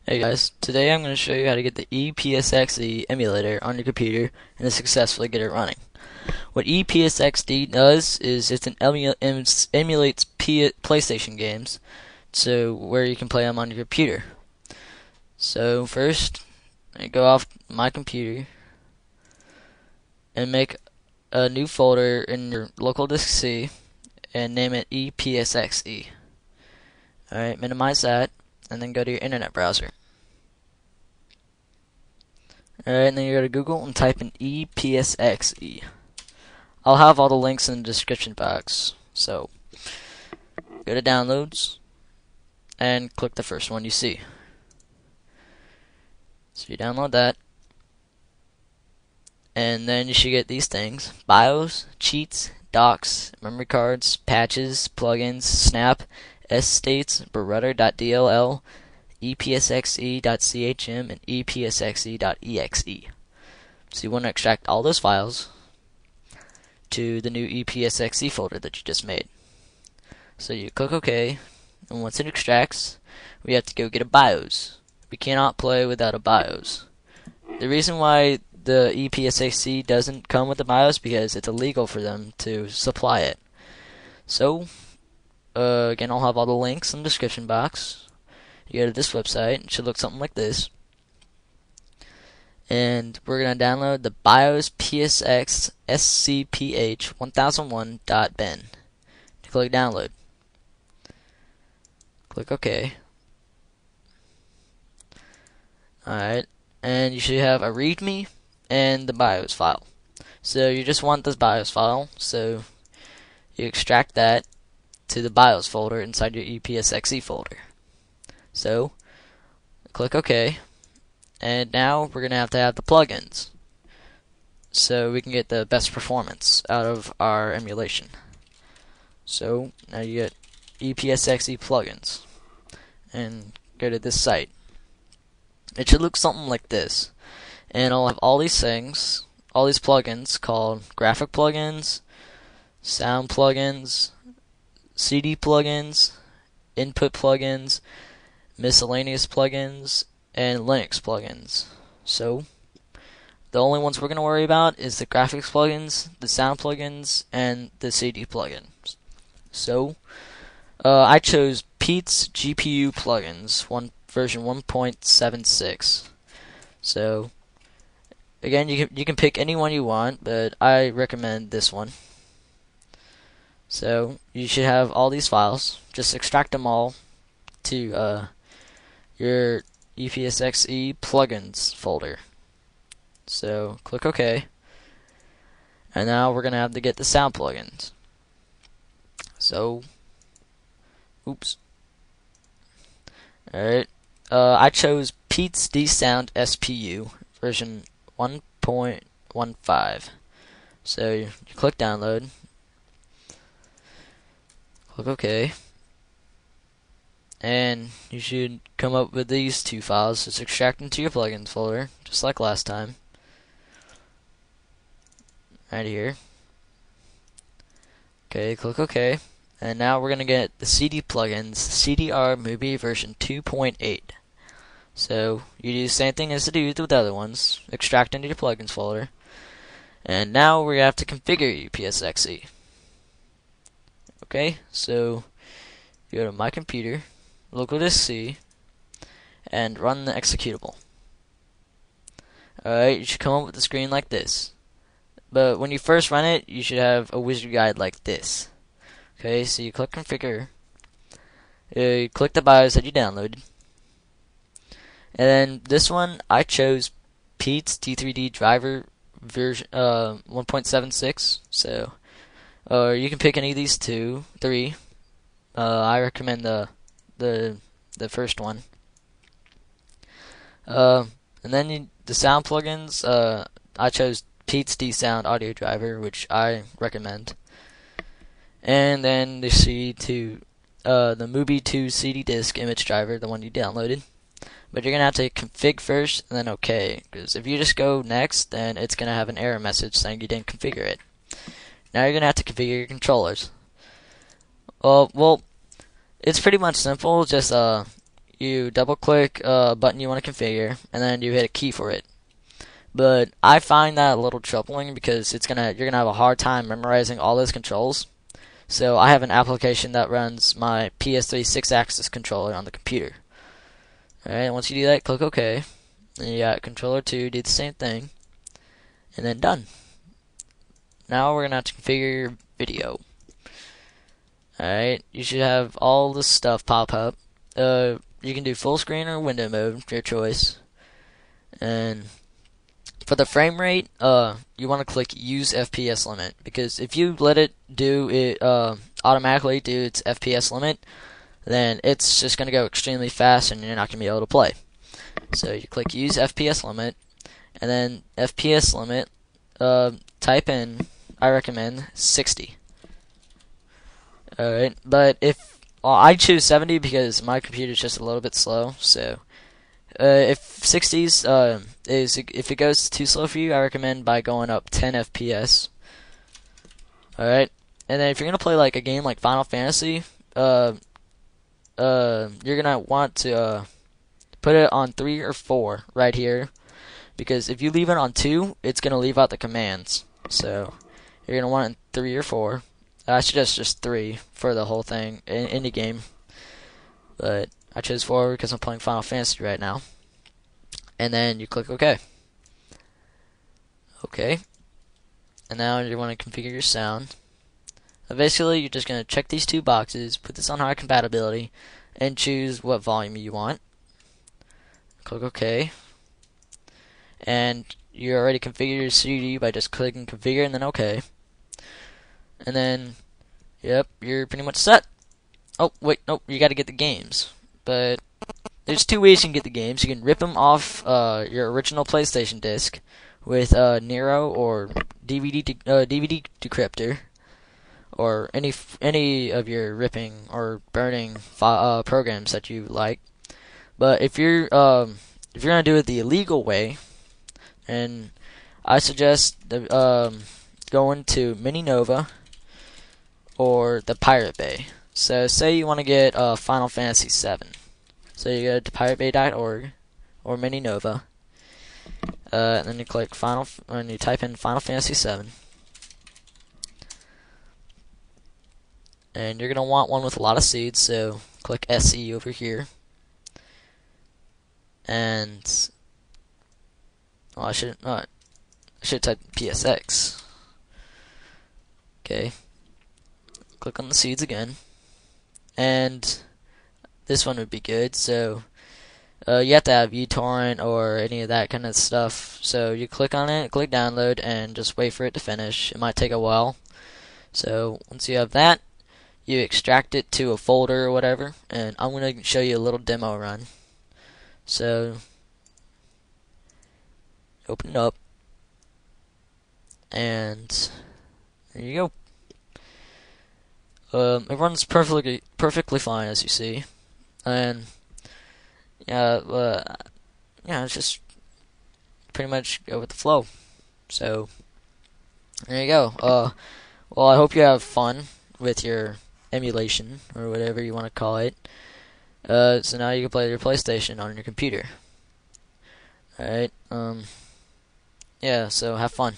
Hey guys, today I'm going to show you how to get the epsxe emulator on your computer and to successfully get it running. What epsxe does is emulates PlayStation games, so where you can play them on your computer. So first, I go off my computer and make a new folder in your local disk C and name it epsxe. Alright, minimize that and then go to your internet browser. Alright, and then you go to Google and type in epsxe. I'll have all the links in the description box. So, go to Downloads and click the first one you see. So you download that. And then you should get these things: BIOS, cheats, docs, memory cards, patches, plugins, snap, sstates, beretta.dll, epsxe.chm, and epsxe.exe. So you want to extract all those files to the new epsxe folder that you just made. So you click OK, and once it extracts, we have to go get a BIOS. We cannot play without a BIOS. The reason why the epsxe doesn't come with a BIOS because it's illegal for them to supply it. So, again, I'll have all the links in the description box. You go to this website, it should look something like this. And we're going to download the BIOS PSX SCPH 1001.bin. Click download. Click OK. Alright, and you should have a README and the BIOS file. So you just want this BIOS file, so you extract that to the BIOS folder inside your epsxe folder. So, click OK, and now we're going to have the plugins, so we can get the best performance out of our emulation. So, now you get epsxe plugins, and go to this site. It should look something like this, and I'll have all these things, all these plugins called graphic plugins, sound plugins, CD plugins, input plugins, miscellaneous plugins, and Linux plugins. So, the only ones we're going to worry about is the graphics plugins, the sound plugins, and the CD plugins. So, I chose Pete's GPU plugins, version 1.76. So, again, you can pick any one you want, but I recommend this one. So, you should have all these files. Just extract them all to your epsxe plugins folder. So click OK, and now we're gonna have to get the sound plugins. So, oops. Alright, I chose Pete's D-Sound SPU version 1.15. So you click download, click OK. And you should come up with these two files. Just extract them to your plugins folder, just like last time. Right here. Okay, click OK. And now we're going to get the CD plugins, CDR Movie version 2.8. So you do the same thing as you do with the other ones. Extract into your plugins folder. And now we have to configure epsxe. Okay, so you go to my computer, local disk C, and run the executable. Alright, you should come up with a screen like this. But when you first run it, you should have a wizard guide like this. Okay, so you click configure, you click the BIOS that you downloaded, and then this one I chose Pete's D3D driver version 1.76. So, you can pick any of these three. I recommend the first one. And then the sound plugins, I chose Pete's D-Sound audio driver, which I recommend. And then the the Mubi 2 CD disc image driver, the one you downloaded. But you're going to have to config first and then OK, because if you just go next, then it's going to have an error message saying you didn't configure it. Now you're going to have to configure your controllers. Well, it's pretty much simple. Just you double click a button you want to configure, and then you hit a key for it. But I find that a little troubling because you're gonna have a hard time memorizing all those controls. So I have an application that runs my PS3 6-axis controller on the computer. Alright, once you do that, click OK. Then you got controller 2, do the same thing, and then done. Now we're gonna have to configure your video. Alright, you should have all this stuff pop up. You can do full screen or window mode, your choice. And for the frame rate, you want to click use FPS limit, because if you let it do it automatically do its FPS limit, then it's just going to go extremely fast and you're not going to be able to play. So you click use FPS limit, and then FPS limit, type in, I recommend 60. Alright, but I choose 70 because my computer's just a little bit slow, so if 60s if it goes too slow for you, I recommend by going up 10 FPS. Alright, and then if you're gonna play like a game like Final Fantasy, you're gonna want to put it on 3 or 4 right here, because if you leave it on 2, it's gonna leave out the commands. So you're gonna want it in 3 or 4. I suggest just 3 for the whole thing in the game, but I chose 4 because I'm playing Final Fantasy right now. And then you click OK. OK. And now you want to configure your sound. Basically, you're just going to check these 2 boxes, put this on high compatibility, and choose what volume you want. Click OK. And you already configured your CD by just clicking configure and then OK. And then, yep, you're pretty much set. Oh, wait, nope, you got to get the games. But there's 2 ways you can get the games. You can rip them off your original PlayStation disc with Nero or DVD decryptor, or any of your ripping or burning programs that you like. But if you're gonna do it the illegal way, and I suggest going to Mininova or the Pirate Bay. So say you want to get Final Fantasy 7. So you go to piratebay.org or Mininova, and then you click and you type in Final Fantasy 7. And you're gonna want one with a lot of seeds, so click SE over here. And I should type epsxe. Okay. Click on the seeds again, and this one would be good. So you have to have uTorrent or any of that kind of stuff. So you click on it, click download, and just wait for it to finish. It might take a while. So once you have that, you extract it to a folder or whatever, and I'm going to show you a little demo run. So open it up, and there you go. It runs perfectly fine, as you see, and yeah, it's just pretty much go with the flow. So there you go. Well, I hope you have fun with your emulation or whatever you want to call it. So now you can play your PlayStation on your computer. Alright. Yeah. So have fun.